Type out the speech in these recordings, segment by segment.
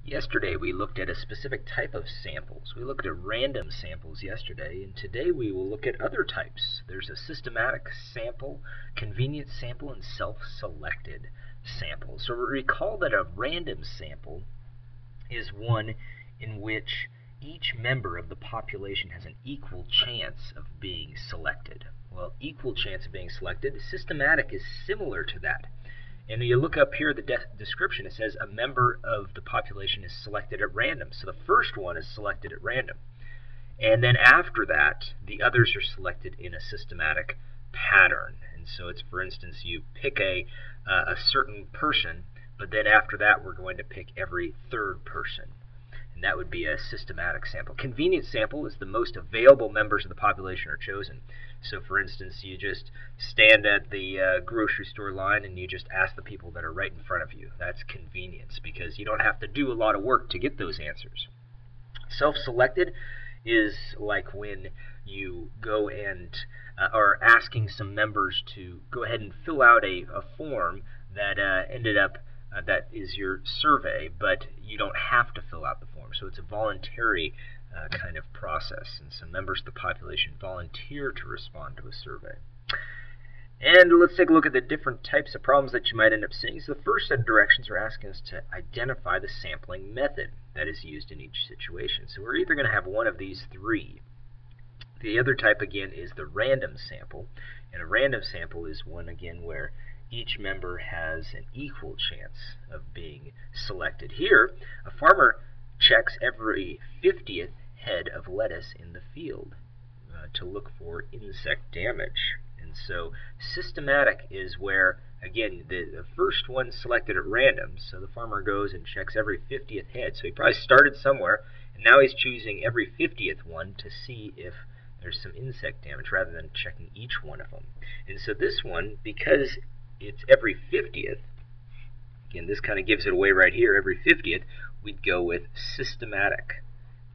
Yesterday we looked at a specific type of samples. We looked at random samples yesterday, and today we will look at other types. There's a systematic sample, convenient sample, and self-selected sample. So recall that a random sample is one in which each member of the population has an equal chance of being selected. Well, equal chance of being selected. Systematic is similar to that. And you look up here, the description, it says a member of the population is selected at random. So the first one is selected at random. And then after that, the others are selected in a systematic pattern. And so it's, for instance, you pick a certain person, but then after that we're going to pick every third person. And that would be a systematic sample. Convenient sample is the most available members of the population are chosen. So for instance, you just stand at the grocery store line and you just ask the people that are right in front of you. That's convenience, because you don't have to do a lot of work to get those answers. Self-selected is like when you go and are asking some members to go ahead and fill out a form that ended up that is your survey, but you don't have to fill out the form. So it's a voluntary kind of process, and some members of the population volunteer to respond to a survey. And let's take a look at the different types of problems that you might end up seeing. So the first set of directions are asking us to identify the sampling method that is used in each situation. So we're either going to have one of these three. The other type, again, is the random sample. And a random sample is one, again, where each member has an equal chance of being selected. Here, a farmer checks every 50th head of lettuce in the field to look for insect damage. And so systematic is where, again, the first one selected at random, so the farmer goes and checks every 50th head. So he probably started somewhere, and now he's choosing every 50th one to see if there's some insect damage rather than checking each one of them. And so this one, because it's every 50th, again, this kind of gives it away right here, every 50th, we'd go with systematic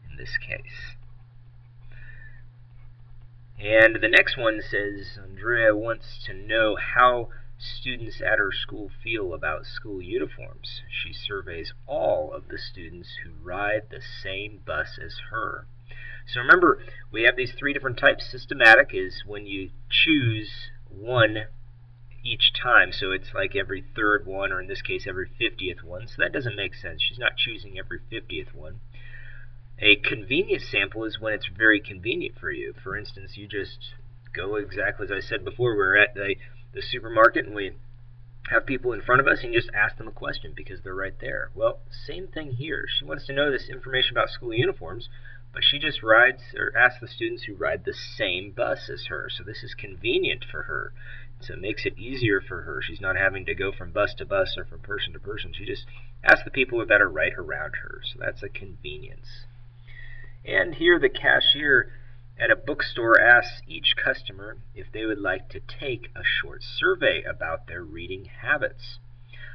in this case. And the next one says, Andrea wants to know how students at her school feel about school uniforms. She surveys all of the students who ride the same bus as her. So remember, we have these three different types. Systematic is when you choose one each time, so it's like every third one, or in this case every 50th one, so that doesn't make sense. She's not choosing every 50th one. A convenient sample is when it's very convenient for you. For instance, you just go exactly as I said before. We're at the supermarket and we have people in front of us and you just ask them a question because they're right there. Well, same thing here. She wants to know this information about school uniforms, but she just rides or asks the students who ride the same bus as her. So this is convenient for her. So it makes it easier for her. She's not having to go from bus to bus or from person to person. She just asks the people that are right around her. So that's a convenience. And here the cashier at a bookstore asks each customer if they would like to take a short survey about their reading habits.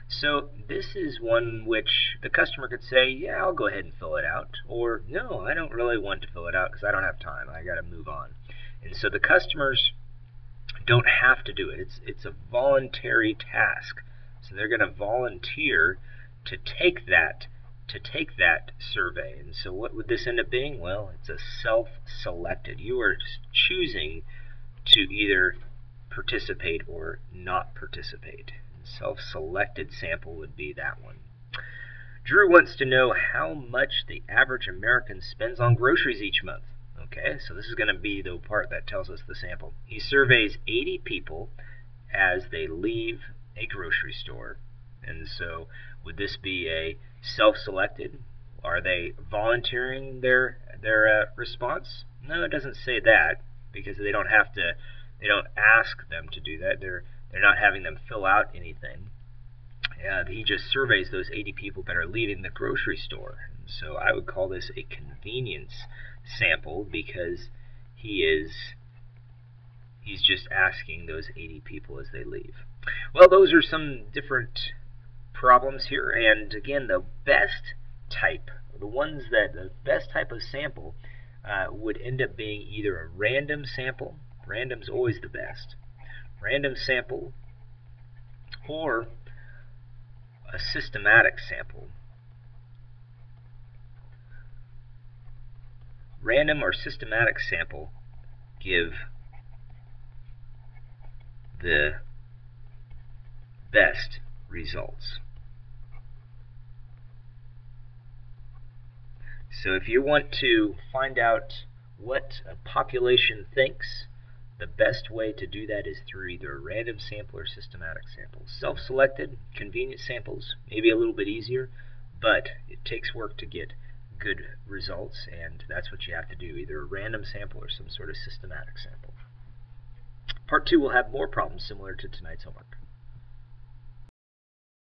So this is one which the customer could say, yeah, I'll go ahead and fill it out, or no, I don't really want to fill it out because I don't have time, I got to move on. And so the customers don't have to do it. It's a voluntary task. So they're going to volunteer to take that survey. And so what would this end up being? Well, it's a self-selected. You are choosing to either participate or not participate. Self-selected sample would be that one. Drew wants to know how much the average American spends on groceries each month. Okay, so this is going to be the part that tells us the sample. He surveys 80 people as they leave a grocery store. And so would this be a self-selected? Are they volunteering their response? No, it doesn't say that, because they don't ask them to do that. They're not having them fill out anything. He just surveys those 80 people that are leaving the grocery store. And so I would call this a convenience sample, because he's just asking those 80 people as they leave. Well, those are some different problems here, and again, the best type of sample would end up being either a random sample. Random's always the best. Random sample, or a systematic sample. random or systematic sample give the best results? So if you want to find out what a population thinks, the best way to do that is through either a random sample or systematic sample. Self-selected, convenient samples, maybe a little bit easier, but it takes work to get good results, and that's what you have to do, either a random sample or some sort of systematic sample. Part 2 will have more problems similar to tonight's homework.